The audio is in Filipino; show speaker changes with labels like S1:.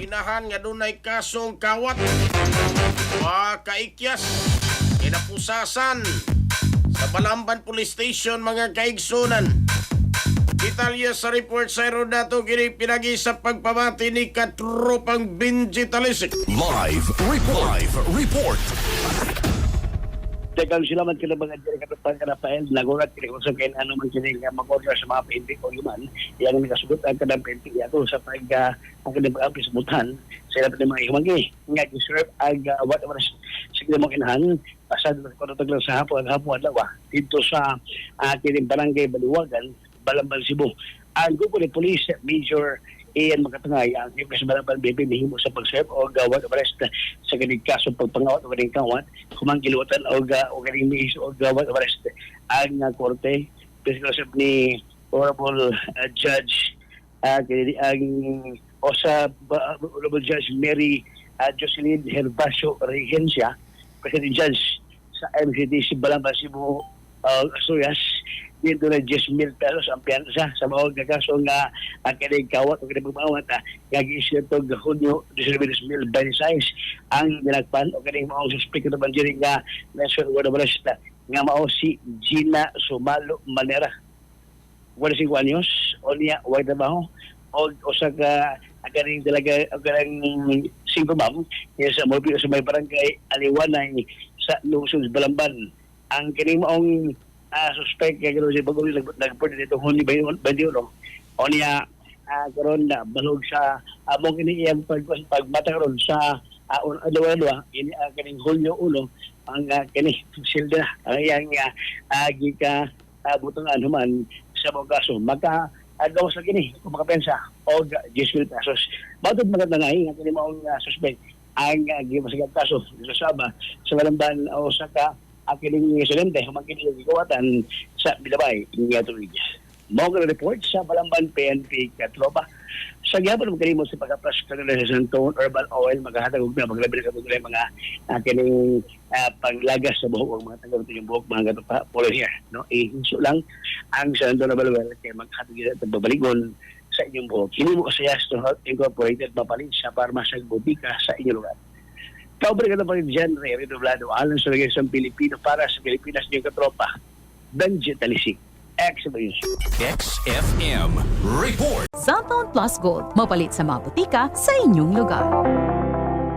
S1: Inahan nga dunay kasong kawat, kaikyas, kinapusasan sa Balamban Police Station mga kaigsunan. Detalye sa report sa Rodato kini pinagi sa pagpamati ni Katropang Benji Talisik.
S2: Live report.
S3: Tegang sila man kila mga diri katupang Rafael nagulat kini kung sa kain ano man kini nga mag-order sa mga PNP o human yang nagasugot ang kadang PNP ato sa pag ang kadang pag-apis butan sa ilapat ng mga himagi nga giserve ang whatever sige mo kinahan pasad ko taglang sa hapon adlaw dito sa kini barangay Baliwagan, Balamban, Cebu. Ang grupo ni Police Major Ian Makatangay ang Hipres Balamban BP mihimo sa pag-serve o gawad arrest sa ganing kaso pagpangawat o ganing kawat kumanggilutan o ganing mihis o gawad arrest ang korte prescription ni Honorable Judge ang Honorable Judge Mary Jocelyn Herbacio Regencia, President Judge sa MCDC Balamban, Cebu, Asturias. Dito na 10,000 pesos ang piyansa sa mga kaso nga ang kanilang kawat o kanilang pagmawat gag-issue ito Hunyo 2026 ang nilagpan o kanilang mga suspect na bandirin nga National Guard of Arrest nga mao si Gina Sumalo Manera 45 anyos o niya way trabaho o sa ang kanilang dalaga o kanilang single mom sa may barangay Aliwanay sa Lungsod Balamban. Ang kanilang maong suspect kaya gano'n si Bagong nagport dito Hunyo 21 o niya karon na balog sa among iniiyang pagmata karon sa alawa ini kaning Hunyo 1 ang kini silda ang iyang gika butungan human sa mga kaso maka agaw sa kini kung makapensa o 10,000 pesos matod magatangay ang kini maong suspect ang gimasagad kaso sa Saba sa Balamban o sa akiling insidente humangkin yung gawatan sa Bilabay nga tuwid. Mao nga report sa Balamban PNP Katropa. Sa gyapon magkalimo sa pagapras kanila sa Santon Herbal Oil maghahatag og maglabi ka mga akiling panglagas sa buhok og mga taga yung buhok mga katupa police no ihinso lang ang Santon Herbal Oil kay maghatag sa pagbabaligon sa inyong buhok. Kini mo sa Yasto Health Incorporated mapalit sa parmasag botika sa inyong lugar. Kaubre ka na pa rin dyan, Ray Doblado, alang sa lagay sa Pilipino para sa Pilipinas niyong katropa. Benji Talisik,
S2: XFM Report.
S4: Cellphone Plus Gold, mapalit sa mga butika sa inyong lugar.